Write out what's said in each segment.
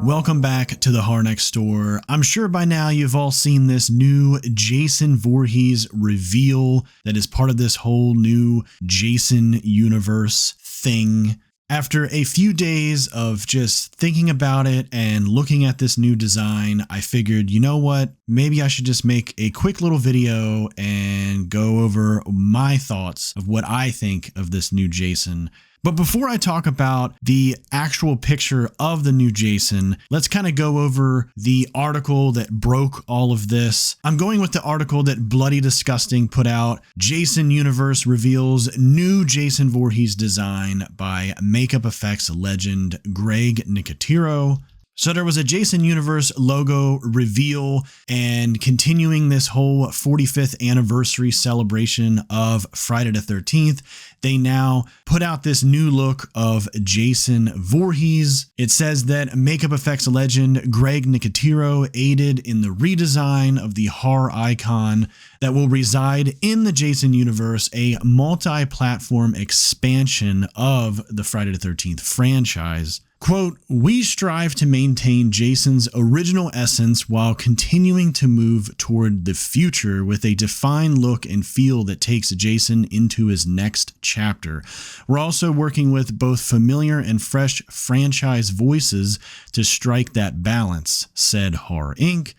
welcome back to the Horror Next Store. I'm sure by now you've all seen this new Jason Voorhees reveal that is part of this whole new Jason universe thing. After a few days of just thinking about it and looking at this new design, I figured, you know what, maybe I should just make a quick little video and go over my thoughts of what I think of this new Jason. But before I talk about the actual picture of the new Jason, let's kind of go over the article that broke all of this. I'm going with the article that Bloody Disgusting put out. Jason Universe reveals new Jason Voorhees design by makeup effects legend Greg Nicotero. So there was a Jason Universe logo reveal, and continuing this whole 45th anniversary celebration of Friday the 13th, they now put out this new look of Jason Voorhees. It says that makeup effects legend Greg Nicotero aided in the redesign of the horror icon that will reside in the Jason Universe, a multi-platform expansion of the Friday the 13th franchise. Quote, "We strive to maintain Jason's original essence while continuing to move toward the future with a defined look and feel that takes Jason into his next chapter. We're also working with both familiar and fresh franchise voices to strike that balance," said Horror Inc.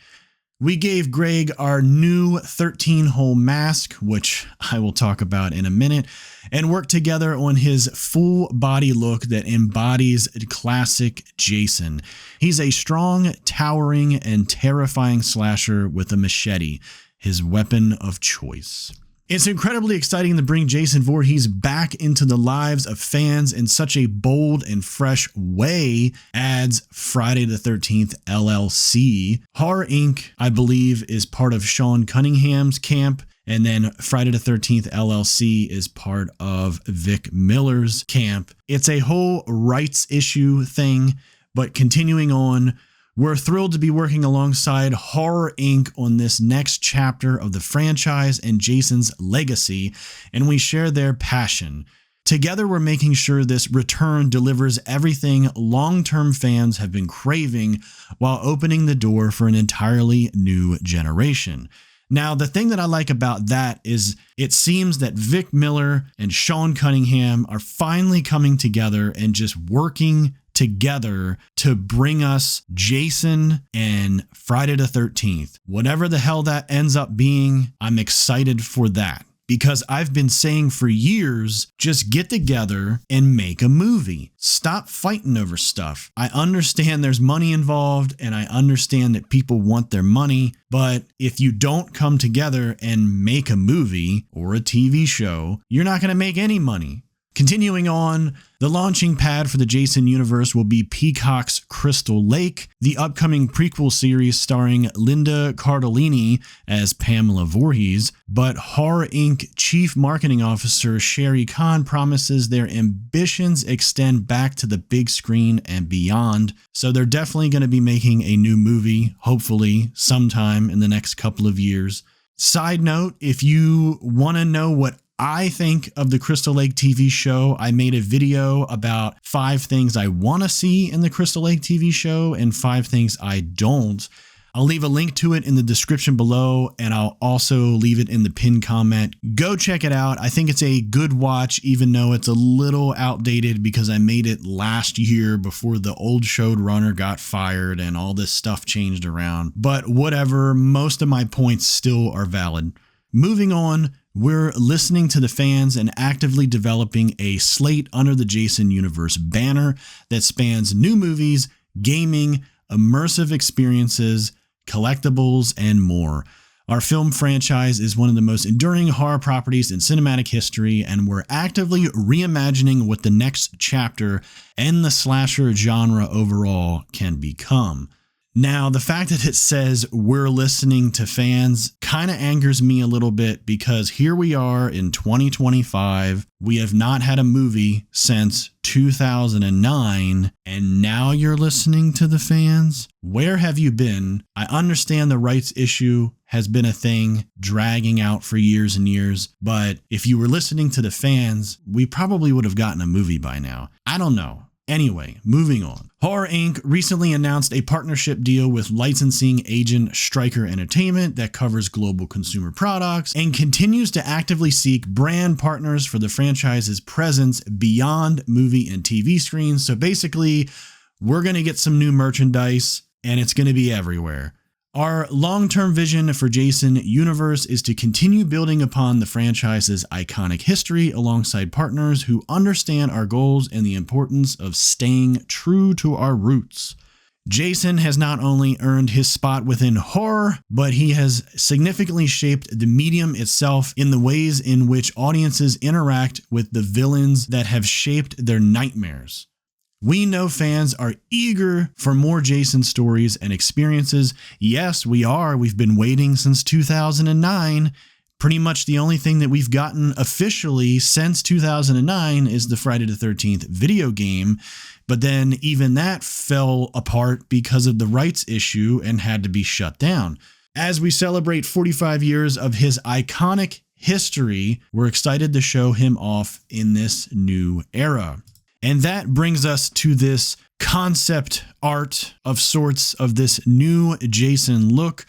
"We gave Greg our new 13-hole mask, which I will talk about in a minute, and worked together on his full body look that embodies classic Jason. He's a strong, towering, and terrifying slasher with a machete, his weapon of choice." It's incredibly exciting to bring Jason Voorhees back into the lives of fans in such a bold and fresh way, adds Friday the 13th LLC. Horror Inc., I believe, is part of Sean Cunningham's camp, and then Friday the 13th LLC is part of Vic Miller's camp. It's a whole rights issue thing, but continuing on, we're thrilled to be working alongside Horror Inc. on this next chapter of the franchise and Jason's legacy, and we share their passion. Together, we're making sure this return delivers everything long-term fans have been craving while opening the door for an entirely new generation. Now, the thing that I like about that is it seems that Vic Miller and Sean Cunningham are finally coming together and just working together to bring us Jason and Friday the 13th. Whatever the hell that ends up being, I'm excited for that. Because I've been saying for years, just get together and make a movie. Stop fighting over stuff. I understand there's money involved and I understand that people want their money, but if you don't come together and make a movie or a TV show, you're not going to make any money. Continuing on, the launching pad for the Jason universe will be Peacock's Crystal Lake, the upcoming prequel series starring Linda Cardellini as Pamela Voorhees, but Horror Inc. Chief Marketing Officer Sherry Kahn promises their ambitions extend back to the big screen and beyond, so they're definitely going to be making a new movie, hopefully sometime in the next couple of years. Side note, if you want to know what I think of the Crystal Lake TV show, I made a video about 5 things I want to see in the Crystal Lake TV show and 5 things I don't. I'll leave a link to it in the description below, and I'll also leave it in the pinned comment. Go check it out. I think it's a good watch, even though it's a little outdated because I made it last year before the old showrunner got fired and all this stuff changed around. But whatever, most of my points still are valid. Moving on, we're listening to the fans and actively developing a slate under the Jason Universe banner that spans new movies, gaming, immersive experiences, collectibles, and more. Our film franchise is one of the most enduring horror properties in cinematic history, and we're actively reimagining what the next chapter and the slasher genre overall can become. Now, the fact that it says we're listening to fans kind of angers me a little bit because here we are in 2025. We have not had a movie since 2009, and now you're listening to the fans? Where have you been? I understand the rights issue has been a thing dragging out for years and years, but if you were listening to the fans, we probably would have gotten a movie by now. I don't know. Anyway, moving on. Horror Inc. recently announced a partnership deal with licensing agent Stryker Entertainment that covers global consumer products and continues to actively seek brand partners for the franchise's presence beyond movie and TV screens. So basically, we're going to get some new merchandise and it's going to be everywhere. Our long-term vision for Jason Universe is to continue building upon the franchise's iconic history alongside partners who understand our goals and the importance of staying true to our roots. Jason has not only earned his spot within horror, but he has significantly shaped the medium itself in the ways in which audiences interact with the villains that have shaped their nightmares. We know fans are eager for more Jason stories and experiences. Yes, we are. We've been waiting since 2009. Pretty much the only thing that we've gotten officially since 2009 is the Friday the 13th video game. But then even that fell apart because of the rights issue and had to be shut down. As we celebrate 45 years of his iconic history, we're excited to show him off in this new era. And that brings us to this concept art of sorts of this new Jason look.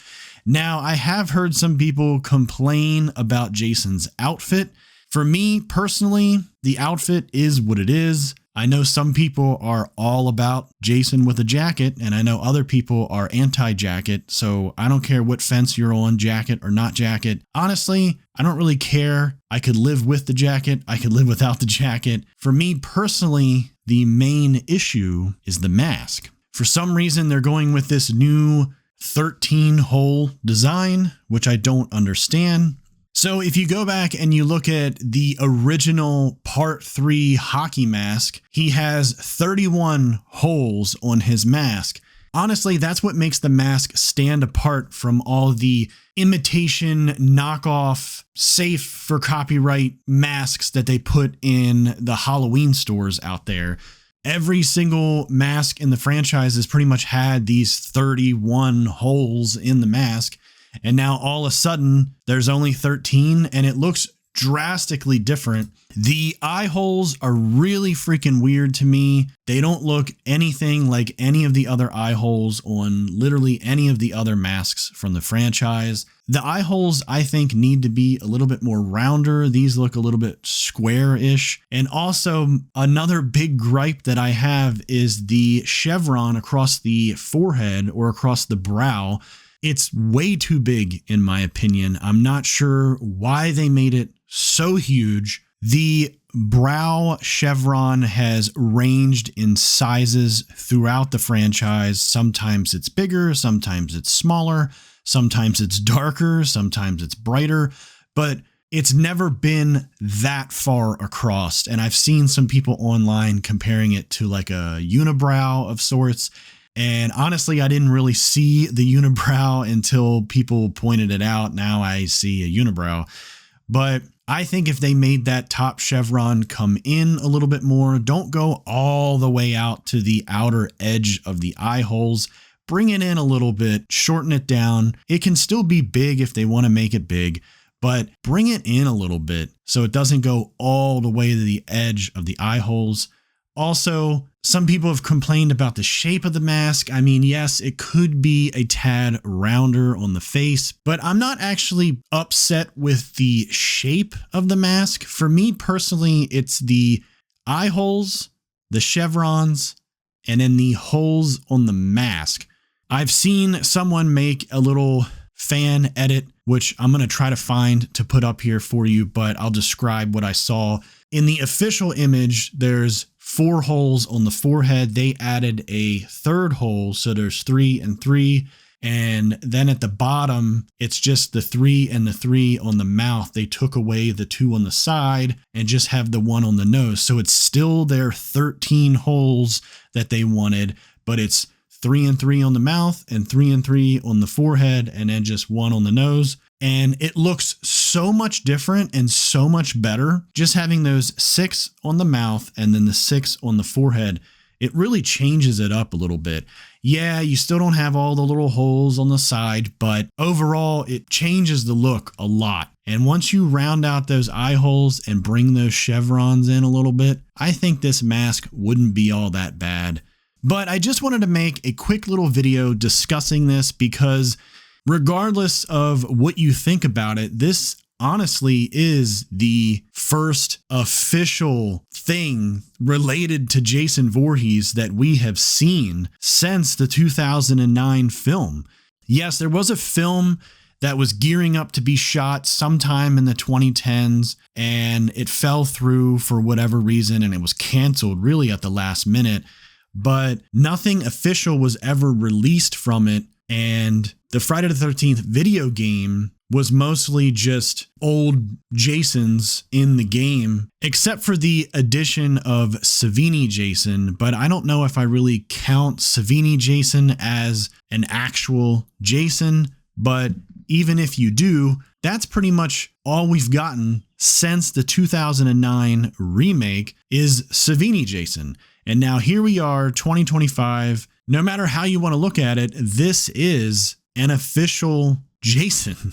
Now, I have heard some people complain about Jason's outfit. For me personally, the outfit is what it is. I know some people are all about Jason with a jacket, and I know other people are anti-jacket, so I don't care what fence you're on, jacket or not jacket. Honestly, I don't really care. I could live with the jacket. I could live without the jacket. For me personally, the main issue is the mask. For some reason, they're going with this new 13-hole design, which I don't understand. So if you go back and you look at the original Part 3 hockey mask, he has 31 holes on his mask. Honestly, that's what makes the mask stand apart from all the imitation, knockoff, safe for copyright masks that they put in the Halloween stores out there. Every single mask in the franchise has pretty much had these 31 holes in the mask. And now all of a sudden there's only 13 and it looks drastically different. The eye holes are really freaking weird to me. They don't look anything like any of the other eye holes on literally any of the other masks from the franchise. The eye holes, I think, need to be a little bit more rounder. These look a little bit square-ish. And also another big gripe that I have is the chevron across the forehead or across the brow. It's way too big, in my opinion. I'm not sure why they made it so huge. The brow chevron has ranged in sizes throughout the franchise. Sometimes it's bigger, sometimes it's smaller, sometimes it's darker, sometimes it's brighter, but it's never been that far across. And I've seen some people online comparing it to like a unibrow of sorts. And honestly, I didn't really see the unibrow until people pointed it out. Now I see a unibrow. But I think if they made that top chevron come in a little bit more, don't go all the way out to the outer edge of the eye holes, bring it in a little bit, shorten it down. It can still be big if they want to make it big, but bring it in a little bit so it doesn't go all the way to the edge of the eye holes. Also, some people have complained about the shape of the mask. I mean, yes, it could be a tad rounder on the face, but I'm not actually upset with the shape of the mask. For me personally, it's the eye holes, the chevrons, and then the holes on the mask. I've seen someone make a little fan edit, which I'm going to try to find to put up here for you, but I'll describe what I saw. In the official image, there's 4 holes on the forehead. They added a third hole, so there's 3 and 3. And then at the bottom, it's just the 3 and the 3 on the mouth. They took away the 2 on the side and just have the 1 on the nose. So it's still their 13 holes that they wanted, but it's 3 and 3 on the mouth and 3 and 3 on the forehead and then just 1 on the nose. And it looks so much different and so much better. Just having those 6 on the mouth and then the 6 on the forehead, it really changes it up a little bit. Yeah, you still don't have all the little holes on the side, but overall it changes the look a lot. And once you round out those eye holes and bring those chevrons in a little bit, I think this mask wouldn't be all that bad. But I just wanted to make a quick little video discussing this because regardless of what you think about it, this honestly is the first official thing related to Jason Voorhees that we have seen since the 2009 film. Yes, there was a film that was gearing up to be shot sometime in the 2010s, and it fell through for whatever reason, and it was canceled really at the last minute. But nothing official was ever released from it, and the Friday the 13th video game was mostly just old Jasons in the game, except for the addition of Savini Jason. But I don't know if I really count Savini Jason as an actual Jason. But even if you do, that's pretty much all we've gotten since the 2009 remake is Savini Jason. And now here we are, 2025. No matter how you want to look at it, this is an official Jason.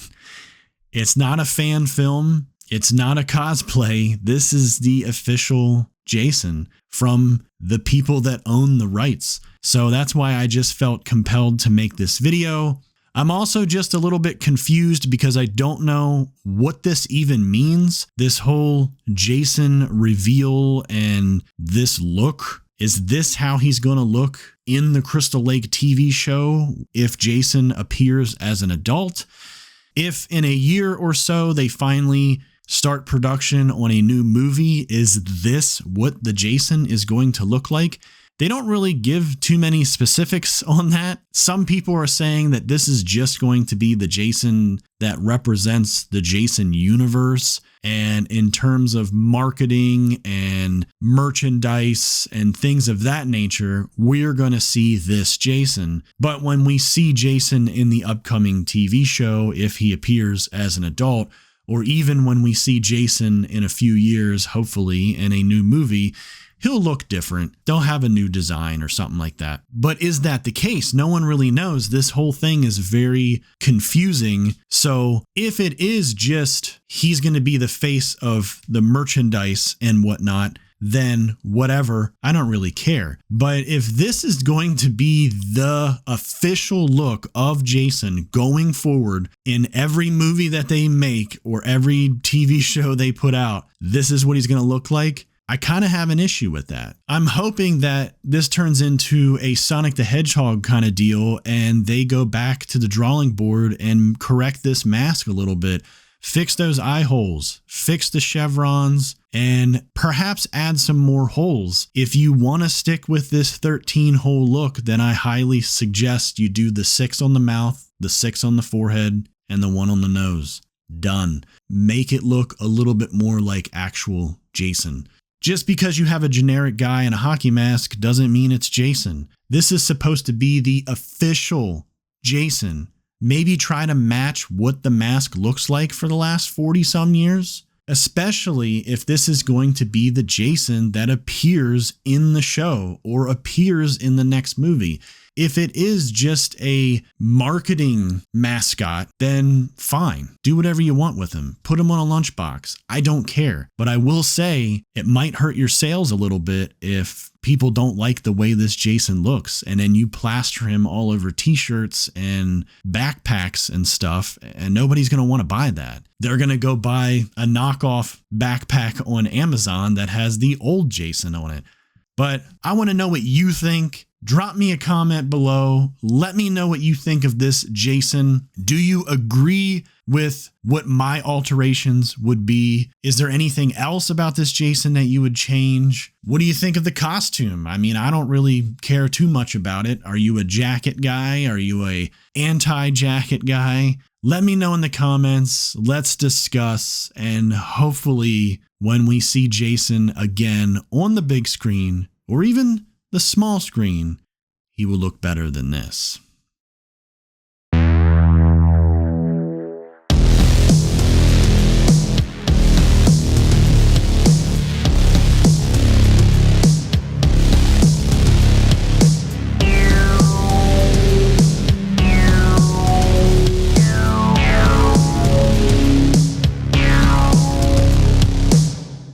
It's not a fan film. It's not a cosplay. This is the official Jason from the people that own the rights. So that's why I just felt compelled to make this video. I'm also just a little bit confused because I don't know what this even means. This whole Jason reveal and this look. Is this how he's going to look in the Crystal Lake TV show if Jason appears as an adult? If in a year or so they finally start production on a new movie, is this what the Jason is going to look like? They don't really give too many specifics on that. Some people are saying that this is just going to be the Jason that represents the Jason universe. And in terms of marketing and merchandise and things of that nature, we're going to see this Jason. But when we see Jason in the upcoming TV show, if he appears as an adult, or even when we see Jason in a few years, hopefully in a new movie, he'll look different. They'll have a new design or something like that. But is that the case? No one really knows. This whole thing is very confusing. So if it is just he's going to be the face of the merchandise and whatnot, then whatever, I don't really care. But if this is going to be the official look of Jason going forward in every movie that they make or every TV show they put out, this is what he's going to look like. I kind of have an issue with that. I'm hoping that this turns into a Sonic the Hedgehog kind of deal and they go back to the drawing board and correct this mask a little bit, fix those eye holes, fix the chevrons, and perhaps add some more holes. If you want to stick with this 13-hole look, then I highly suggest you do the 6 on the mouth, the 6 on the forehead, and the 1 on the nose. Done. Make it look a little bit more like actual Jason. Just because you have a generic guy in a hockey mask doesn't mean it's Jason. This is supposed to be the official Jason. Maybe try to match what the mask looks like for the last 40 some years, especially if this is going to be the Jason that appears in the show or appears in the next movie. If it is just a marketing mascot, then fine. Do whatever you want with him. Put him on a lunchbox. I don't care. But I will say it might hurt your sales a little bit if people don't like the way this Jason looks and then you plaster him all over t-shirts and backpacks and stuff, and nobody's going to want to buy that. They're going to go buy a knockoff backpack on Amazon that has the old Jason on it. But I want to know what you think. Drop me a comment below. Let me know what you think of this Jason. Do you agree with what my alterations would be? Is there anything else about this Jason that you would change? What do you think of the costume? I mean, I don't really care too much about it. Are you a jacket guy? Are you a anti-jacket guy? Let me know in the comments. Let's discuss. And hopefully when we see Jason again on the big screen or even the small screen, he will look better than this.